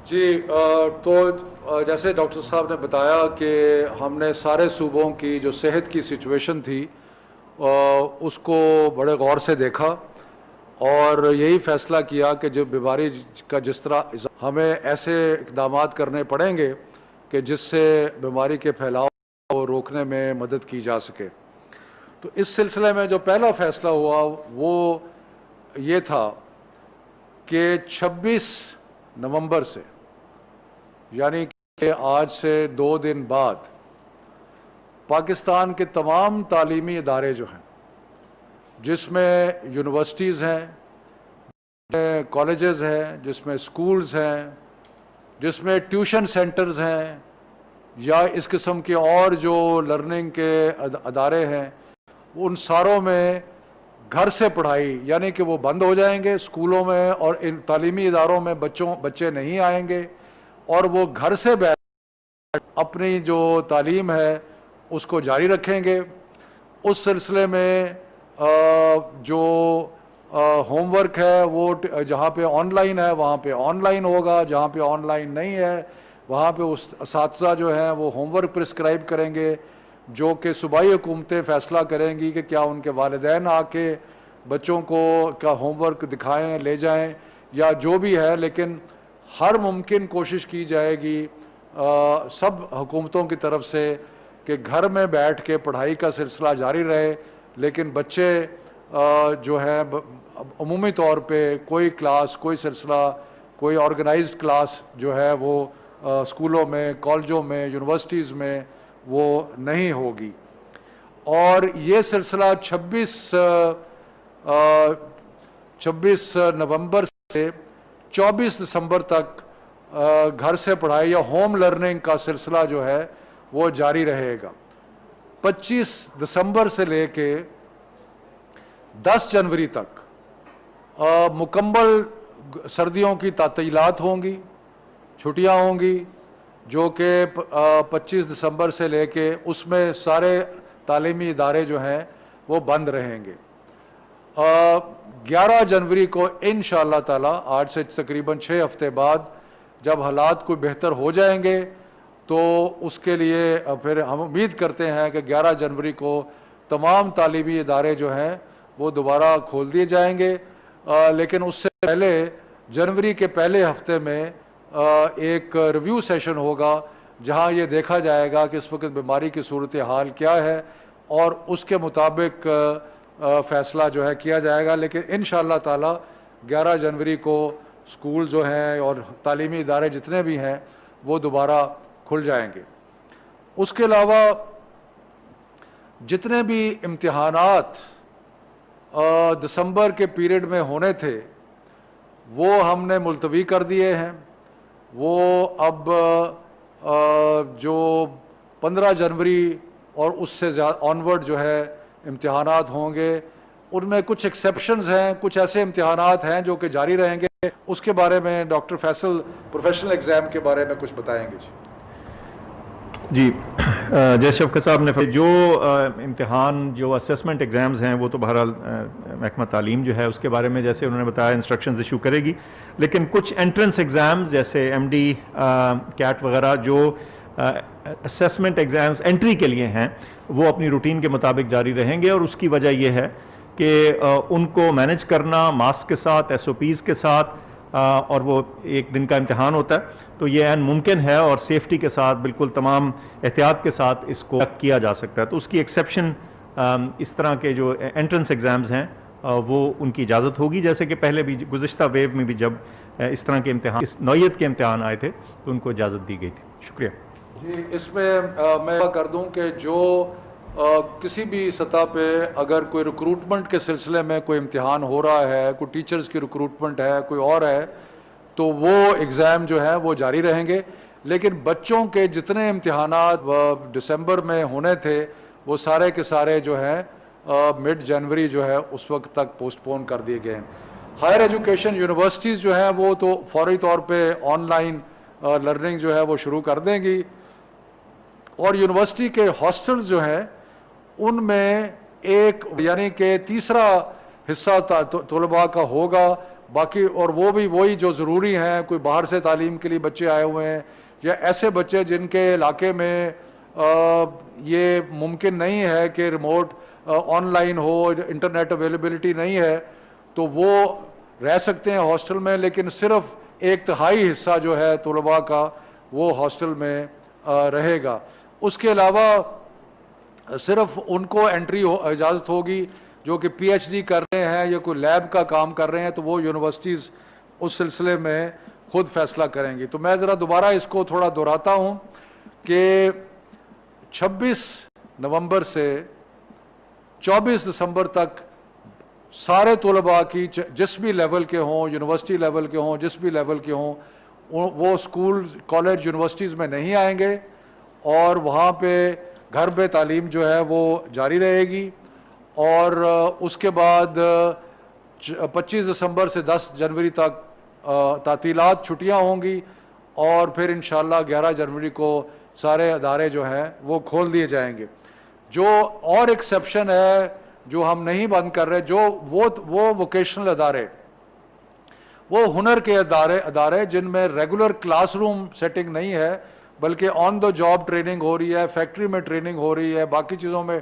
جی تو جیسے ڈاکٹر صاحب نے بتایا کہ ہم نے سارے صوبوں کی جو صحت کی سچویشن تھی اس کو بڑے غور سے دیکھا اور یہی فیصلہ کیا کہ جو بیماری کا جس طرح ہمیں ایسے اقدامات کرنے پڑیں گے کہ جس سے بیماری کے پھیلاؤ کو روکنے میں مدد کی جا سکے۔ تو اس سلسلے میں جو پہلا فیصلہ ہوا وہ یہ تھا کہ 26 نومبر سے، یعنی کہ آج سے 2 دن بعد، پاکستان کے تمام تعلیمی ادارے جو ہیں، جس میں یونیورسٹیز ہیں، جس میں کالجز ہیں، جس میں سکولز ہیں، جس میں ٹیوشن سینٹرز ہیں، یا اس قسم کے اور جو لرننگ کے ادارے ہیں، ان ساروں میں گھر سے پڑھائی، یعنی کہ وہ بند ہو جائیں گے۔ اسکولوں میں اور ان تعلیمی اداروں میں بچے نہیں آئیں گے اور وہ گھر سے بیٹھ اپنی جو تعلیم ہے اس کو جاری رکھیں گے۔ اس سلسلے میں جو ہوم ورک ہے وہ جہاں پہ آن لائن ہے وہاں پہ آن لائن ہوگا، جہاں پہ آن لائن نہیں ہے وہاں پہ اساتذہ جو ہیں وہ ہوم ورک پرسکرائب کریں گے، جو کہ صوبائی حکومتیں فیصلہ کریں گی کہ کیا ان کے والدین آ کے بچوں کو کا ہوم ورک دکھائیں، لے جائیں یا جو بھی ہے، لیکن ہر ممکن کوشش کی جائے گی سب حکومتوں کی طرف سے کہ گھر میں بیٹھ کے پڑھائی کا سلسلہ جاری رہے، لیکن بچے جو ہے عمومی طور پہ کوئی کلاس، کوئی سلسلہ، کوئی آرگنائزڈ کلاس جو ہے وہ اسکولوں میں، کالجوں میں، یونیورسٹیز میں وہ نہیں ہوگی۔ اور یہ سلسلہ 26 نومبر سے 24 دسمبر تک گھر سے پڑھائی یا ہوم لرننگ کا سلسلہ جو ہے وہ جاری رہے گا۔ 25 دسمبر سے لے کے 10 جنوری تک مکمل سردیوں کی تعطیلات ہوں گی، چھٹیاں ہوں گی، جو کہ 25 دسمبر سے لے کے اس میں سارے تعلیمی ادارے جو ہیں وہ بند رہیں گے۔ 11 جنوری کو انشاءاللہ تعالی، آج سے تقریباً 6 ہفتے بعد، جب حالات کوئی بہتر ہو جائیں گے تو اس کے لیے پھر ہم امید کرتے ہیں کہ 11 جنوری کو تمام تعلیمی ادارے جو ہیں وہ دوبارہ کھول دیے جائیں گے، لیکن اس سے پہلے جنوری کے پہلے ہفتے میں ایک ریویو سیشن ہوگا جہاں یہ دیکھا جائے گا کہ اس وقت بیماری کی صورتحال کیا ہے اور اس کے مطابق فیصلہ جو ہے کیا جائے گا۔ لیکن انشاءاللہ تعالی 11 جنوری کو اسکول جو ہیں اور تعلیمی ادارے جتنے بھی ہیں وہ دوبارہ کھل جائیں گے۔ اس کے علاوہ جتنے بھی امتحانات دسمبر کے پیریڈ میں ہونے تھے وہ ہم نے ملتوی کر دیے ہیں۔ وہ اب جو 15 جنوری اور اس سے آنورڈ جو ہے امتحانات ہوں گے، ان میں کچھ ایکسیپشنز ہیں، کچھ ایسے امتحانات ہیں جو کہ جاری رہیں گے۔ اس کے بارے میں ڈاکٹر فیصل پروفیشنل ایگزام کے بارے میں کچھ بتائیں گے۔ جی جیسے شفقت صاحب نے جو امتحان جو اسیسمنٹ ایگزامز ہیں وہ تو بہرحال محکمہ تعلیم جو ہے اس کے بارے میں جیسے انہوں نے بتایا انسٹرکشنز ایشو کرے گی، لیکن کچھ انٹرنس ایگزامز جیسے ایم ڈی کیٹ وغیرہ جو اسیسمنٹ ایگزامز انٹری کے لیے ہیں وہ اپنی روٹین کے مطابق جاری رہیں گے، اور اس کی وجہ یہ ہے کہ ان کو مینج کرنا ماسک کے ساتھ، ایس او پیز کے ساتھ، اور وہ 1 دن کا امتحان ہوتا ہے تو یہ عین ممکن ہے اور سیفٹی کے ساتھ بالکل تمام احتیاط کے ساتھ اس کو کیا جا سکتا ہے۔ تو اس کی ایکسیپشن اس طرح کے جو انٹرنس ایگزامز ہیں وہ ان کی اجازت ہوگی، جیسے کہ پہلے بھی گزشتہ ویو میں بھی جب اس طرح کے امتحان، اس نوعیت کے امتحان آئے تھے تو ان کو اجازت دی گئی تھی۔ شکریہ جی، اس میں میں کر دوں کہ جو کسی بھی سطح پہ اگر کوئی ریکروٹمنٹ کے سلسلے میں کوئی امتحان ہو رہا ہے، کوئی ٹیچرز کی ریکروٹمنٹ ہے، کوئی اور ہے، تو وہ ایگزام جو ہے وہ جاری رہیں گے، لیکن بچوں کے جتنے امتحانات دسمبر میں ہونے تھے وہ سارے کے سارے جو ہیں مڈ جنوری جو ہے اس وقت تک پوسٹ پون کر دیے گئے ہیں۔ ہائر ایجوکیشن یونیورسٹیز جو ہیں وہ تو فوری طور پہ آن لائن لرننگ جو ہے وہ شروع کر دیں گی، اور یونیورسٹی کے ہاسٹلز جو ہیں ان میں ایک یعنی کہ تیسرا حصہ طلباء کا ہوگا باقی اور وہ بھی وہی جو ضروری ہیں، کوئی باہر سے تعلیم کے لیے بچے آئے ہوئے ہیں یا ایسے بچے جن کے علاقے میں یہ ممکن نہیں ہے کہ remote on line who, internet availability نہیں ہے، تو وہ رہ سکتے ہیں ہاسٹل میں، لیکن صرف 1/3 حصہ جو ہے طلباء کا وہ ہاسٹل میں رہے گا۔ اس کے علاوہ صرف ان کو انٹری اجازت ہوگی جو کہ پی ایچ ڈی کر رہے ہیں یا کوئی لیب کا کام کر رہے ہیں، تو وہ یونیورسٹیز اس سلسلے میں خود فیصلہ کریں گی۔ تو میں ذرا دوبارہ اس کو تھوڑا دہراتا ہوں کہ 26 نومبر سے 24 دسمبر تک سارے طلباء کی جس بھی لیول کے ہوں، یونیورسٹی لیول کے ہوں، جس بھی لیول کے ہوں، وہ اسکول کالج یونیورسٹیز میں نہیں آئیں گے، اور وہاں پہ گھر پہ تعلیم جو ہے وہ جاری رہے گی۔ اور اس کے بعد 25 دسمبر سے 10 جنوری تک تعطیلات، چھٹیاں ہوں گی، اور پھر انشاءاللہ 11 جنوری کو سارے ادارے جو ہیں وہ کھول دیے جائیں گے۔ جو اور ایکسیپشن ہے جو ہم نہیں بند کر رہے، جو وہ ووکیشنل ادارے، وہ ہنر کے ادارے جن میں ریگولر کلاس روم سیٹنگ نہیں ہے بلکہ آن دا جاب ٹریننگ ہو رہی ہے، فیکٹری میں ٹریننگ ہو رہی ہے، باقی چیزوں میں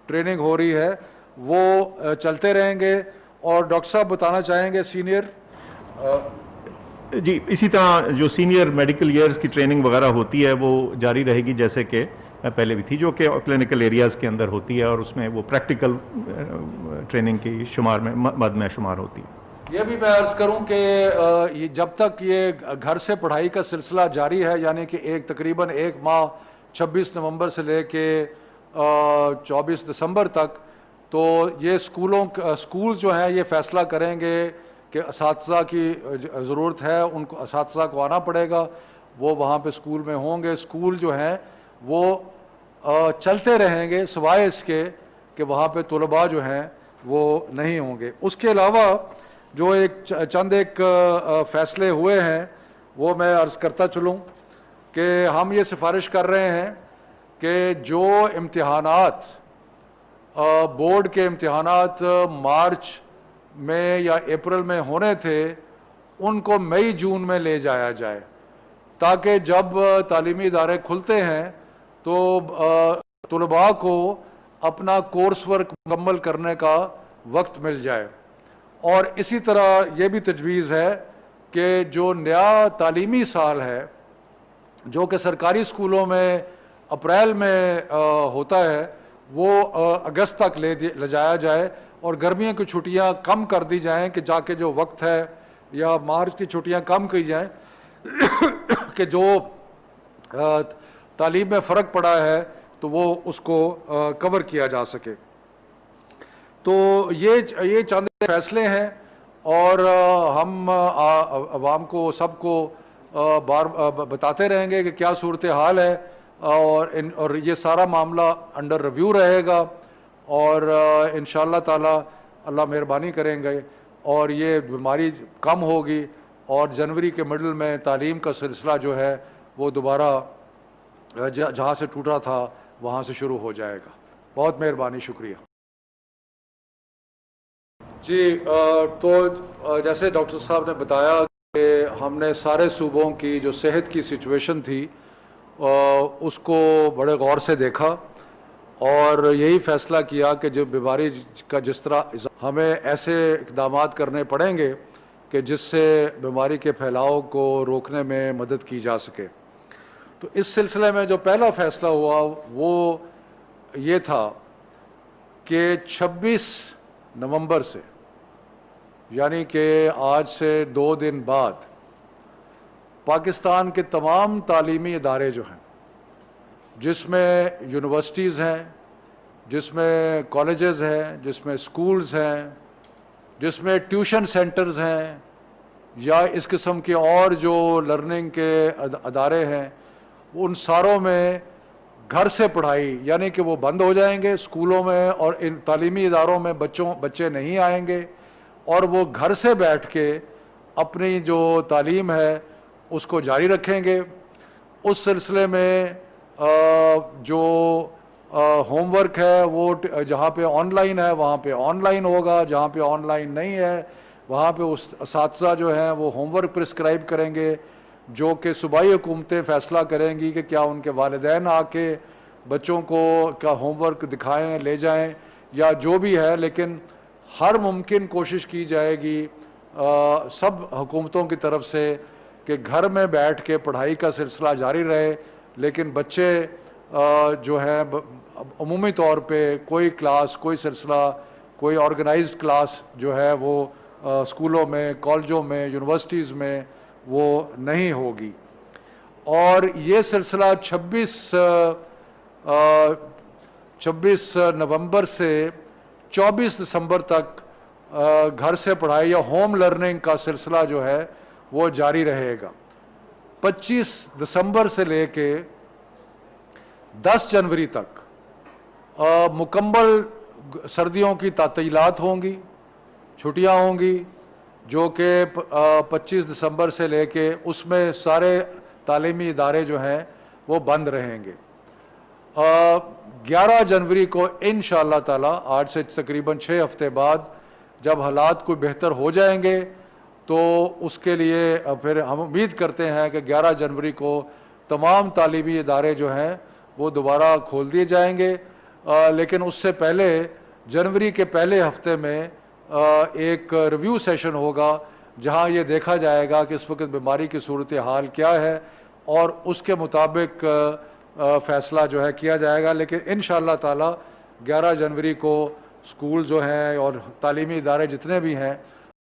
ٹریننگ ہو رہی ہے، وہ چلتے رہیں گے۔ اور ڈاکٹر صاحب بتانا چاہیں گے سینئر؟ جی، اسی طرح جو سینئر میڈیکل ایئرز کی ٹریننگ وغیرہ ہوتی ہے وہ جاری رہے گی جیسے کہ پہلے بھی تھی، جو کہ کلینکل ایریاز کے اندر ہوتی ہے، اور اس میں وہ پریکٹیکل ٹریننگ کی شمار میں مد میں شمار ہوتی ہے۔ یہ بھی میں عرض کروں کہ جب تک یہ گھر سے پڑھائی کا سلسلہ جاری ہے، یعنی کہ تقریباً 1 ماہ 26 نومبر سے لے کے 24 دسمبر تک، تو یہ اسکول جو ہیں یہ فیصلہ کریں گے کہ اساتذہ کی ضرورت ہے، ان کو اساتذہ کو آنا پڑے گا، وہ وہاں پہ اسکول میں ہوں گے۔ اسکول جو ہیں وہ چلتے رہیں گے سوائے اس کے کہ وہاں پہ طلباء جو ہیں وہ نہیں ہوں گے۔ اس کے علاوہ جو چند فیصلے ہوئے ہیں وہ میں عرض کرتا چلوں کہ ہم یہ سفارش کر رہے ہیں کہ جو امتحانات بورڈ کے امتحانات مارچ میں یا اپریل میں ہونے تھے، ان کو مئی جون میں لے جایا جائے، تاکہ جب تعلیمی ادارے کھلتے ہیں تو طلباء کو اپنا کورس ورک مکمل کرنے کا وقت مل جائے۔ اور اسی طرح یہ بھی تجویز ہے کہ جو نیا تعلیمی سال ہے جو کہ سرکاری اسکولوں میں اپریل میں ہوتا ہے، وہ اگست تک لے جایا جائے، اور گرمیوں کی چھٹیاں کم کر دی جائیں کہ جا کے جو وقت ہے، یا مارچ کی چھٹیاں کم کی جائیں کہ جو تعلیم میں فرق پڑا ہے تو وہ اس کو کور کیا جا سکے۔ تو یہ چند فیصلے ہیں، اور ہم عوام کو سب کو بار بتاتے رہیں گے کہ کیا صورتحال ہے، اور یہ سارا معاملہ انڈر ریویو رہے گا، اور انشاءاللہ تعالی اللہ مہربانی کریں گے اور یہ بیماری کم ہوگی، اور جنوری کے مڈل میں تعلیم کا سلسلہ جو ہے وہ دوبارہ جہاں سے ٹوٹا تھا وہاں سے شروع ہو جائے گا۔ بہت مہربانی، شکریہ۔ جی، تو جیسے ڈاکٹر صاحب نے بتایا کہ ہم نے سارے صوبوں کی جو صحت کی سچویشن تھی اس کو بڑے غور سے دیکھا، اور یہی فیصلہ کیا کہ جو بیماری کا جس طرح ہمیں ایسے اقدامات کرنے پڑیں گے کہ جس سے بیماری کے پھیلاؤ کو روکنے میں مدد کی جا سکے۔ تو اس سلسلے میں جو پہلا فیصلہ ہوا وہ یہ تھا کہ 26 نومبر سے، یعنی کہ آج سے 2 دن بعد، پاکستان کے تمام تعلیمی ادارے جو ہیں، جس میں یونیورسٹیز ہیں، جس میں کالجز ہیں، جس میں اسکولز ہیں، جس میں ٹیوشن سینٹرز ہیں، یا اس قسم کے اور جو لرننگ کے ادارے ہیں، ان ساروں میں گھر سے پڑھائی، یعنی کہ وہ بند ہو جائیں گے۔ اسکولوں میں اور ان تعلیمی اداروں میں بچے نہیں آئیں گے، اور وہ گھر سے بیٹھ کے اپنی جو تعلیم ہے اس کو جاری رکھیں گے۔ اس سلسلے میں جو ہوم ورک ہے وہ جہاں پہ آن لائن ہے وہاں پہ آن لائن ہوگا، جہاں پہ آن لائن نہیں ہے وہاں پہ اساتذہ جو ہیں وہ ہوم ورک پرسکرائب کریں گے، جو کہ صوبائی حکومتیں فیصلہ کریں گی کہ کیا ان کے والدین آ کے بچوں کو کا ہوم ورک دکھائیں، لے جائیں یا جو بھی ہے، لیکن ہر ممکن کوشش کی جائے گی سب حکومتوں کی طرف سے کہ گھر میں بیٹھ کے پڑھائی کا سلسلہ جاری رہے، لیکن بچے جو ہیں عمومی طور پہ کوئی کلاس، کوئی سلسلہ، کوئی آرگنائزڈ کلاس جو ہے وہ اسکولوں میں، کالجوں میں، یونیورسٹیز میں وہ نہیں ہوگی۔ اور یہ سلسلہ 26 نومبر سے 24 دسمبر تک گھر سے پڑھائی یا ہوم لرننگ کا سلسلہ جو ہے وہ جاری رہے گا۔ 25 دسمبر سے لے کے 10 جنوری تک مکمل سردیوں کی تعطیلات ہوں گی، چھٹیاں ہوں گی، جو کہ 25 دسمبر سے لے کے اس میں سارے تعلیمی ادارے جو ہیں وہ بند رہیں گے۔ 11 جنوری کو انشاءاللہ تعالی، آج سے تقریباً 6 ہفتے بعد جب حالات کوئی بہتر ہو جائیں گے تو اس کے لیے پھر ہم امید کرتے ہیں کہ 11 جنوری کو تمام تعلیمی ادارے جو ہیں وہ دوبارہ کھول دیے جائیں گے، لیکن اس سے پہلے جنوری کے پہلے ہفتے میں ایک ریویو سیشن ہوگا جہاں یہ دیکھا جائے گا کہ اس وقت بیماری کی صورتحال کیا ہے اور اس کے مطابق فیصلہ جو ہے کیا جائے گا۔ لیکن انشاءاللہ تعالی 11 جنوری کو اسکول جو ہیں اور تعلیمی ادارے جتنے بھی ہیں